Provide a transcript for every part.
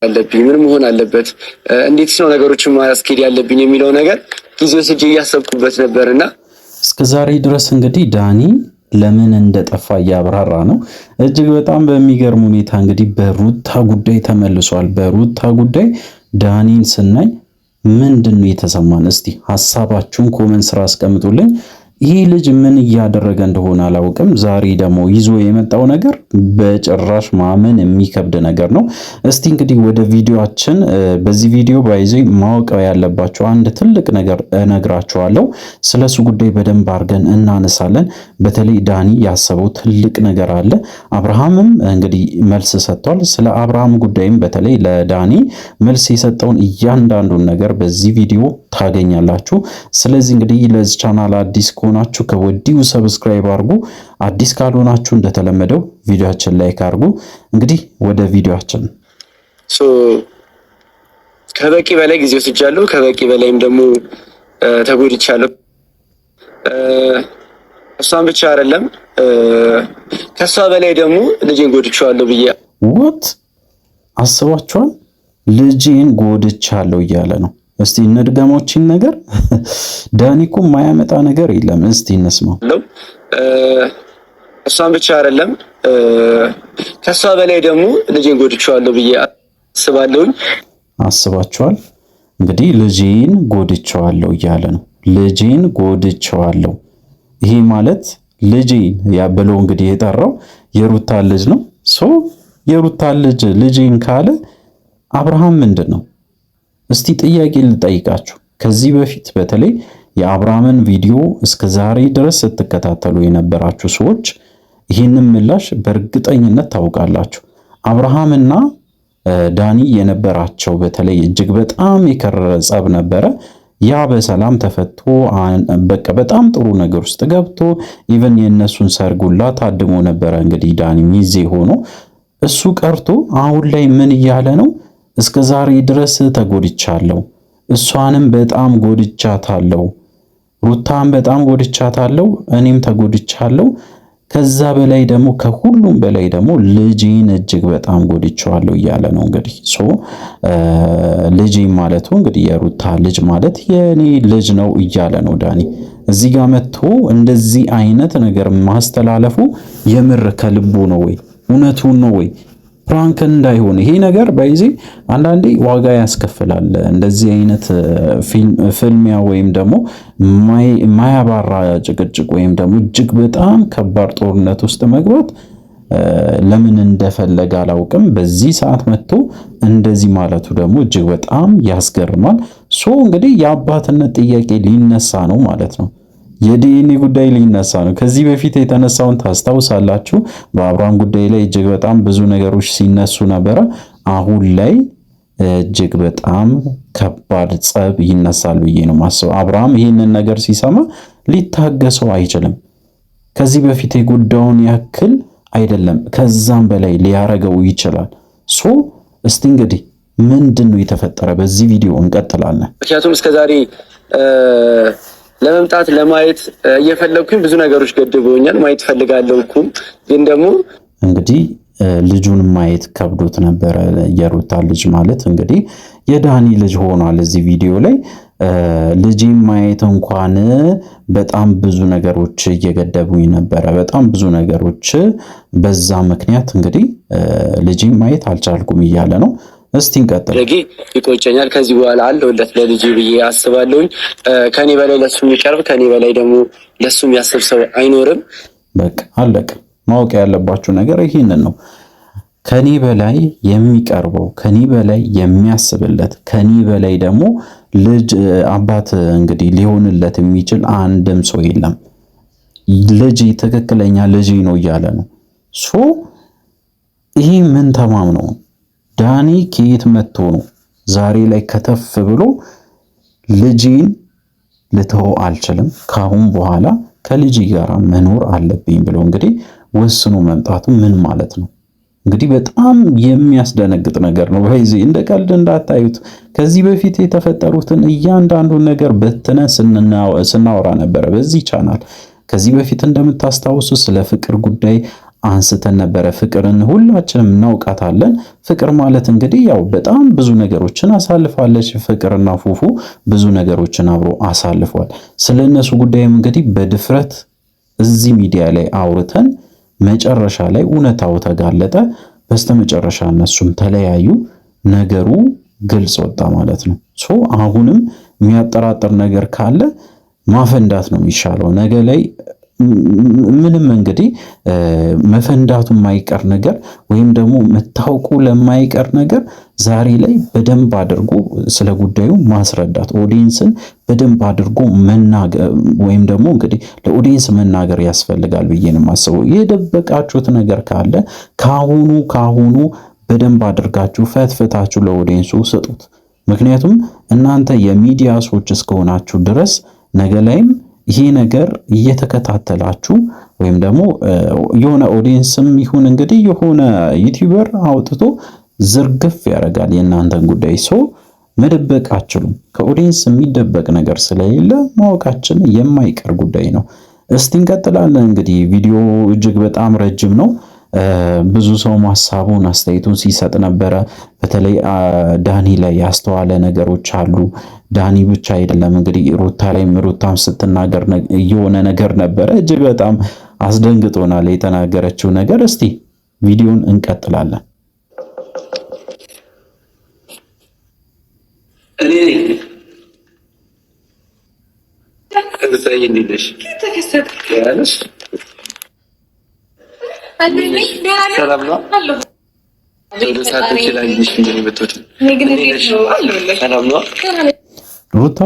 አለብኝ ምን መሆን አለበት እንዴትስ ነው ነገሮችን ማስኬድ ያለብኝ የሚለው ነገር ጊዜው ስጄ እያሰብኩበት ነበርና እስከዛሬ ድረስ እንግዲህ ዳኒ ለምን እንደጠፋ እያብራራ ነው። እጅግ በጣም በሚገርም ሁኔታ እንግዲህ በሩታ ጉዳይ ተመልሷል። በሩታ ጉዳይ ዳኒን ስናይ ምንድነው የተሰማን? እስቲ ሐሳባችሁን ኮሜንት ስራ አስቀምጡልኝ። ይህ ልጅ ምን እያደረገ እንደሆነ አላውቅም። ዛሬ ደግሞ ይዞ የመጣው ነገር በጭራሽ ማመን የሚከብድ ነገር ነው። እስቲ እንግዲህ ወደ ቪዲዮአችን በዚህ ቪዲዮ ባይዜ ማወቅ ያለባቸው አንድ ትልቅ ነገር እነግራችኋለሁ። ስለሱ ጉዳይ በደንብ አድርገን እናነሳለን። በተለይ ዳኒ ያሰበው ትልቅ ነገር አለ። አብርሃምም እንግዲህ መልስ ሰጥቷል። ስለ አብርሃም ጉዳይም በተለይ ለዳኒ መልስ የሰጠውን እያንዳንዱን ነገር በዚህ ቪዲዮ ታገኛላችሁ። ስለዚህ እንግዲህ ለዚህ ቻናል አዲስ ከሆናችሁ ከወዲሁ ሰብስክራይብ አድርጉ። አዲስ ካልሆናችሁ እንደተለመደው ቪዲዮአችን ላይክ አድርጉ። እንግዲህ ወደ ቪዲዮአችን ከበቂ በላይ ጊዜ ወስጃለሁ። ከበቂ በላይም ደግሞ ተጎድቻለሁ። እሷን ብቻ አይደለም ከሷ በላይ ደግሞ ልጄን ጎድቻለሁ ብዬ አስባችኋል? ልጄን ጎድቻለሁ እያለ ነው። እስቲ እንድገሞችን ነገር ዳኒ እኮ የማያመጣ ነገር የለም። እስቲ እንስማው። እሷን ብቻ አይደለም ከሷ በላይ ደግሞ ልጄን ጎድቻለሁ ብዬ አስባለሁኝ። አስባችኋል? እንግዲህ ልጄን ጎድቻለሁ እያለ ነው። ልጄን ጎድቻለሁ። ይሄ ማለት ልጄን ብሎ እንግዲህ የጠራው የሩታ ልጅ ነው። የሩታ ልጅ ልጄን ካለ አብርሃም ምንድን ነው? እስቲ ጥያቄ ልጠይቃችሁ። ከዚህ በፊት በተለይ የአብርሃምን ቪዲዮ እስከ ዛሬ ድረስ ስትከታተሉ የነበራችሁ ሰዎች ይህንን ምላሽ በእርግጠኝነት ታውቃላችሁ። አብርሃምና ዳኒ የነበራቸው በተለይ እጅግ በጣም የከረረ ጸብ ነበረ። ያ በሰላም ተፈቶ በቃ በጣም ጥሩ ነገር ውስጥ ገብቶ ኢቨን የእነሱን ሰርጉላ ታድሞ ነበረ። እንግዲህ ዳኒ ሚዜ ሆኖ እሱ ቀርቶ አሁን ላይ ምን እያለ ነው? እስከ ዛሬ ድረስ ተጎድቻለሁ፣ እሷንም በጣም ጎድቻታለሁ፣ ሩታን በጣም ጎድቻታለሁ፣ እኔም ተጎድቻለሁ። ከዛ በላይ ደግሞ ከሁሉም በላይ ደግሞ ልጄን እጅግ በጣም ጎድቻለሁ እያለ ነው። እንግዲህ ልጄ ማለቱ እንግዲህ የሩታ ልጅ ማለት የኔ ልጅ ነው እያለ ነው ዳኒ። እዚህ ጋር መጥቶ እንደዚህ አይነት ነገር ማስተላለፉ የምር ከልቡ ነው ወይ? እውነቱን ነው ወይ? ፕራንክ እንዳይሆን ይሄ ነገር በይዜ አንዳንዴ ዋጋ ያስከፍላል። እንደዚህ አይነት ፍልሚያ ወይም ደግሞ ማያባራ ጭቅጭቅ ወይም ደግሞ እጅግ በጣም ከባድ ጦርነት ውስጥ መግባት ለምን እንደፈለገ አላውቅም። በዚህ ሰዓት መጥቶ እንደዚህ ማለቱ ደግሞ እጅግ በጣም ያስገርማል። እንግዲህ የአባትነት ጥያቄ ሊነሳ ነው ማለት ነው። የዲኤንኤ ጉዳይ ሊነሳ ነው። ከዚህ በፊት የተነሳውን ታስታውሳላችሁ። በአብርሃም ጉዳይ ላይ እጅግ በጣም ብዙ ነገሮች ሲነሱ ነበረ። አሁን ላይ እጅግ በጣም ከባድ ጸብ ይነሳል ብዬ ነው ማስበው። አብርሃም ይህንን ነገር ሲሰማ ሊታገሰው አይችልም። ከዚህ በፊት የጎዳውን ያክል አይደለም፣ ከዛም በላይ ሊያረገው ይችላል። እስቲ እንግዲህ ምንድን ነው የተፈጠረ? በዚህ ቪዲዮ እንቀጥላለን። ምክንያቱም እስከዛሬ ለመምጣት ለማየት እየፈለግኩኝ ብዙ ነገሮች ገድበውኛል። ማየት ፈልጋለሁ እኮ ግን ደግሞ እንግዲህ ልጁን ማየት ከብዶት ነበረ። የሩታ ልጅ ማለት እንግዲህ የዳኒ ልጅ ሆኗል። እዚህ ቪዲዮ ላይ ልጅን ማየት እንኳን በጣም ብዙ ነገሮች እየገደቡኝ ነበረ። በጣም ብዙ ነገሮች በዛ ምክንያት እንግዲህ ልጅን ማየት አልቻልኩም እያለ ነው። እስቲ እንቀጥል። ይቆጨኛል። ከዚህ በኋላ አለሁለት ለልጄ ብዬ አስባለሁኝ። ከኔ በላይ ለሱ የሚቀርብ ከኔ በላይ ደግሞ ለሱ የሚያስብ ሰው አይኖርም። በቃ አለቀ። ማወቅ ያለባችሁ ነገር ይህንን ነው። ከኔ በላይ የሚቀርበው፣ ከኔ በላይ የሚያስብለት፣ ከኔ በላይ ደግሞ ልጅ አባት እንግዲህ ሊሆንለት የሚችል አንድም ሰው የለም። ልጅ ትክክለኛ ልጅ ነው እያለ ነው። ይሄ ምን ተማምነው ዳኒ ከየት መጥቶ ነው ዛሬ ላይ ከተፍ ብሎ ልጄን ልተው አልችልም፣ ካሁን በኋላ ከልጄ ጋር መኖር አለብኝ ብሎ እንግዲህ ወስኖ መምጣቱ ምን ማለት ነው? እንግዲህ በጣም የሚያስደነግጥ ነገር ነው። በዚህ እንደ ቀልድ እንዳታዩት። ከዚህ በፊት የተፈጠሩትን እያንዳንዱን ነገር በትነን ስናወራ ነበረ በዚህ ቻናል። ከዚህ በፊት እንደምታስታውሱ ስለ ፍቅር ጉዳይ አንስተን ነበረ። ፍቅርን ሁላችንም እናውቃታለን። ፍቅር ማለት እንግዲህ ያው በጣም ብዙ ነገሮችን አሳልፋለች። ፍቅርና ፉፉ ብዙ ነገሮችን አብሮ አሳልፏል። ስለነሱ ጉዳይም እንግዲህ በድፍረት እዚህ ሚዲያ ላይ አውርተን መጨረሻ ላይ እውነታው ተጋለጠ። በስተመጨረሻ እነሱም ተለያዩ። ነገሩ ግልጽ ወጣ ማለት ነው። አሁንም የሚያጠራጥር ነገር ካለ ማፈንዳት ነው የሚሻለው። ነገ ላይ ምንም እንግዲህ መፈንዳቱ የማይቀር ነገር ወይም ደግሞ መታወቁ ለማይቀር ነገር ዛሬ ላይ በደንብ አድርጎ ስለ ጉዳዩ ማስረዳት፣ ኦዲየንስን በደንብ አድርጎ መናገር ወይም ደግሞ እንግዲህ ለኦዲየንስ መናገር ያስፈልጋል ብዬ ነው የማስበው። የደበቃችሁት ነገር ካለ ካሁኑ በደንብ አድርጋችሁ ፈትፍታችሁ ለኦዲየንሱ ስጡት። ምክንያቱም እናንተ የሚዲያ ሰዎች እስከሆናችሁ ድረስ ነገ ላይም ይሄ ነገር እየተከታተላችሁ ወይም ደግሞ የሆነ ኦዲየንስም ይሁን እንግዲህ የሆነ ዩቲዩበር አውጥቶ ዝርግፍ ያደርጋል የእናንተን ጉዳይ። መደበቅ አትችሉም። ከኦዲየንስ የሚደበቅ ነገር ስለሌለ ማወቃችን የማይቀር ጉዳይ ነው። እስቲ እንቀጥላለን። እንግዲህ ቪዲዮ እጅግ በጣም ረጅም ነው። ብዙ ሰው ሀሳቡን አስተያየቱን ሲሰጥ ነበረ። በተለይ ዳኒ ላይ ያስተዋለ ነገሮች አሉ። ዳኒ ብቻ አይደለም እንግዲህ ሩታም ስትናገር የሆነ ነገር ነበረ። እጅግ በጣም አስደንግጦናል የተናገረችው ነገር። እስቲ ቪዲዮን እንቀጥላለን። ሩታ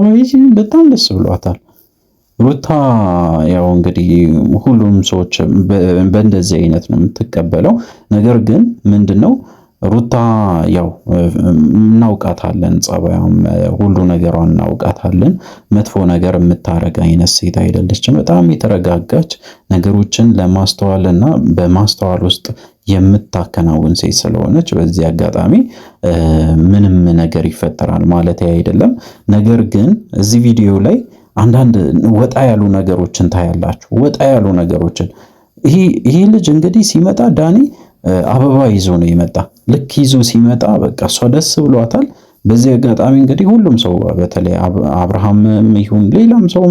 በጣም ደስ ብሏታል። ሩታ ያው እንግዲህ ሁሉም ሰዎች በእንደዚህ አይነት ነው የምትቀበለው። ነገር ግን ምንድነው ሩታ ያው እናውቃታለን፣ ጸባያም ሁሉ ነገሯን እናውቃታለን። መጥፎ ነገር የምታረግ አይነት ሴት አይደለችም። በጣም የተረጋጋች ነገሮችን ለማስተዋልና በማስተዋል ውስጥ የምታከናውን ሴት ስለሆነች በዚህ አጋጣሚ ምንም ነገር ይፈጠራል ማለት አይደለም። ነገር ግን እዚህ ቪዲዮ ላይ አንዳንድ ወጣ ያሉ ነገሮችን ታያላችሁ። ወጣ ያሉ ነገሮችን ይሄ ልጅ እንግዲህ ሲመጣ ዳኒ አበባ ይዞ ነው የመጣ። ልክ ይዞ ሲመጣ በቃ እሷ ደስ ብሏታል። በዚህ አጋጣሚ እንግዲህ ሁሉም ሰው በተለይ አብርሃምም ይሁን ሌላም ሰው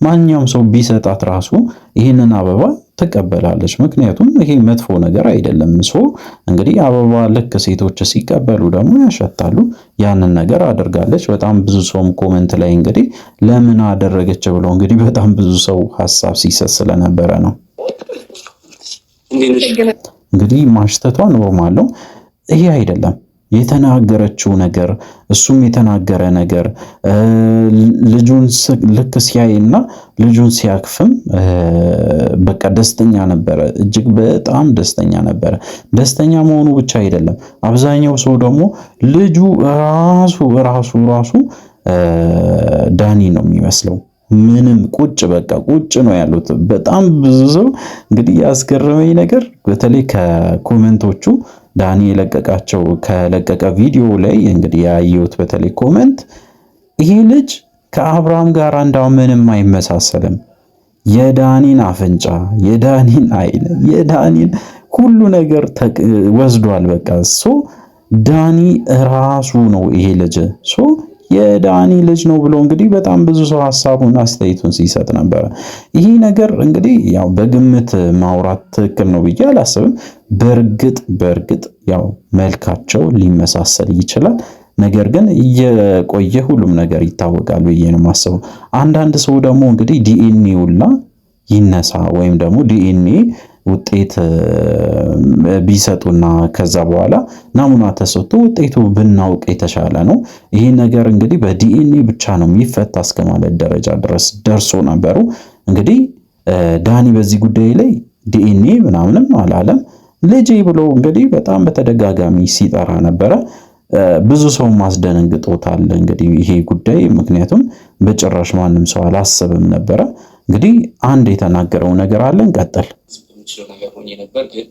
ማንኛውም ሰው ቢሰጣት ራሱ ይህንን አበባ ትቀበላለች። ምክንያቱም ይሄ መጥፎ ነገር አይደለም። እንግዲህ አበባ ልክ ሴቶች ሲቀበሉ ደግሞ ያሸታሉ። ያንን ነገር አድርጋለች። በጣም ብዙ ሰውም ኮመንት ላይ እንግዲህ ለምን አደረገች ብሎ እንግዲህ በጣም ብዙ ሰው ሀሳብ ሲሰጥ ስለነበረ ነው። እንግዲህ ማሽተቷ ኖርማል ነው። ይሄ አይደለም የተናገረችው ነገር። እሱም የተናገረ ነገር ልጁን ልክ ሲያይና ልጁን ሲያክፍም በቃ ደስተኛ ነበረ። እጅግ በጣም ደስተኛ ነበረ። ደስተኛ መሆኑ ብቻ አይደለም፣ አብዛኛው ሰው ደግሞ ልጁ ራሱ ዳኒ ነው የሚመስለው። ምንም ቁጭ ነው ያሉት። በጣም ብዙ ሰው እንግዲህ ያስገረመኝ ነገር በተለይ ከኮሜንቶቹ ዳኒ ከለቀቀ ቪዲዮ ላይ እንግዲህ ያየሁት በተለይ ኮሜንት ይሄ ልጅ ከአብርሃም ጋር እንዳው ምንም አይመሳሰልም። የዳኒን አፍንጫ፣ የዳኒን አይን፣ የዳኒን ሁሉ ነገር ወስዷል። በቃ ዳኒ ራሱ ነው ይሄ ልጅ የዳኒ ልጅ ነው ብሎ እንግዲህ በጣም ብዙ ሰው ሐሳቡን አስተያየቱን ሲሰጥ ነበር። ይሄ ነገር እንግዲህ ያው በግምት ማውራት ትክክል ነው ብዬ አላስብም። በእርግጥ ያው መልካቸው ሊመሳሰል ይችላል። ነገር ግን እየቆየ ሁሉም ነገር ይታወቃል ብዬ ነው የማስበው። አንዳንድ ሰው ደግሞ እንግዲህ ዲኤንኤ ውላ ይነሳ ወይም ደግሞ ዲኤንኤ ውጤት ቢሰጡና ከዛ በኋላ ናሙና ተሰጥቶ ውጤቱ ብናውቅ የተሻለ ነው። ይሄ ነገር እንግዲህ በዲኤንኤ ብቻ ነው የሚፈታ እስከማለት ደረጃ ድረስ ደርሶ ነበሩ። እንግዲህ ዳኒ በዚህ ጉዳይ ላይ ዲኤንኤ ምናምንም አላለም። ልጄ ብሎ እንግዲህ በጣም በተደጋጋሚ ሲጠራ ነበረ። ብዙ ሰው ማስደነግጦታል እንግዲህ ይሄ ጉዳይ። ምክንያቱም በጭራሽ ማንም ሰው አላሰበም ነበረ። እንግዲህ አንድ የተናገረው ነገር አለ። እንቀጥል። ነገር ሆኜ ነበር፣ ግን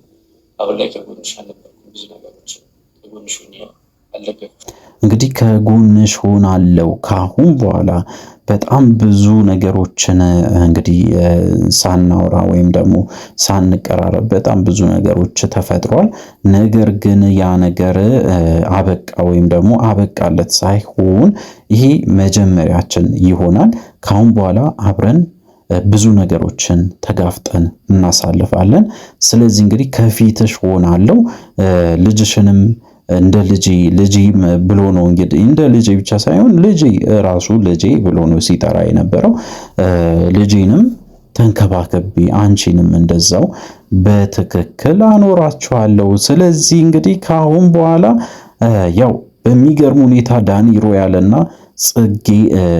አሁን ላይ ከጎንሽ አልነበርኩም። ብዙ ነገሮች ከጎንሽ ሆኜ አልነበርኩም። እንግዲህ ከጎንሽ ሆናለሁ ካሁን በኋላ በጣም ብዙ ነገሮችን እንግዲህ ሳናወራ ወይም ደግሞ ሳንቀራረብ በጣም ብዙ ነገሮች ተፈጥሯል። ነገር ግን ያ ነገር አበቃ ወይም ደግሞ አበቃለት ሳይሆን ይሄ መጀመሪያችን ይሆናል። ካሁን በኋላ አብረን ብዙ ነገሮችን ተጋፍጠን እናሳልፋለን። ስለዚህ እንግዲህ ከፊትሽ ሆናለሁ ልጅሽንም እንደ ልጄ ብሎ ነው እንግዲህ እንደ ልጄ ብቻ ሳይሆን ልጄ ራሱ ልጄ ብሎ ነው ሲጠራ የነበረው። ልጄንም ተንከባከቢ አንቺንም እንደዛው በትክክል አኖራችኋለሁ። ስለዚህ እንግዲህ ከአሁን በኋላ ያው በሚገርም ሁኔታ ዳኒ ሮያልና ጽጌ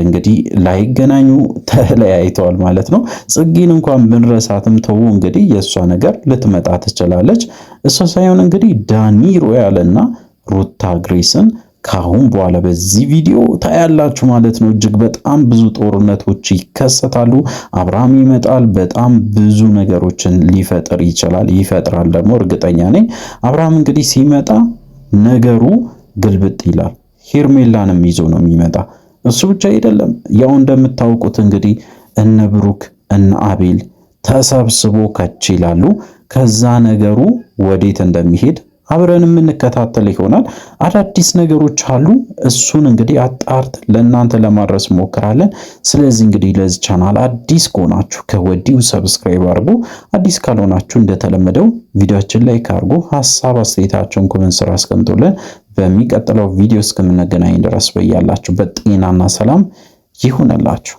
እንግዲህ ላይገናኙ ተለያይተዋል ማለት ነው። ጽጌን እንኳን ብንረሳትም ተው እንግዲህ የእሷ ነገር ልትመጣ ትችላለች። እሷ ሳይሆን እንግዲህ ዳኒ ሮያልና ሩታ ግሬስን ካሁን በኋላ በዚህ ቪዲዮ ታያላችሁ ማለት ነው። እጅግ በጣም ብዙ ጦርነቶች ይከሰታሉ። አብርሃም ይመጣል። በጣም ብዙ ነገሮችን ሊፈጥር ይችላል፣ ይፈጥራል ደግሞ እርግጠኛ ነኝ። አብርሃም እንግዲህ ሲመጣ ነገሩ ግልብጥ ይላል። ሄርሜላንም ይዞ ነው የሚመጣ። እሱ ብቻ አይደለም፣ ያው እንደምታውቁት እንግዲህ እነ ብሩክ እነ አቤል ተሰብስቦ ከች ይላሉ። ከዛ ነገሩ ወዴት እንደሚሄድ አብረን የምንከታተል ይሆናል። አዳዲስ ነገሮች አሉ። እሱን እንግዲህ አጣርት ለእናንተ ለማድረስ ሞክራለን። ስለዚህ እንግዲህ ለዚህ ቻናል አዲስ ከሆናችሁ ከወዲሁ ሰብስክራይብ አድርጉ። አዲስ ካልሆናችሁ እንደተለመደው ቪዲዮአችን ላይ ካርጉ ሐሳብ አስተያየታችሁን ኮሜንት ስራ አስቀምጡልን። በሚቀጥለው ቪዲዮ እስከምንገናኝ ድረስ በያላችሁበት ጤናና ሰላም ይሁንላችሁ።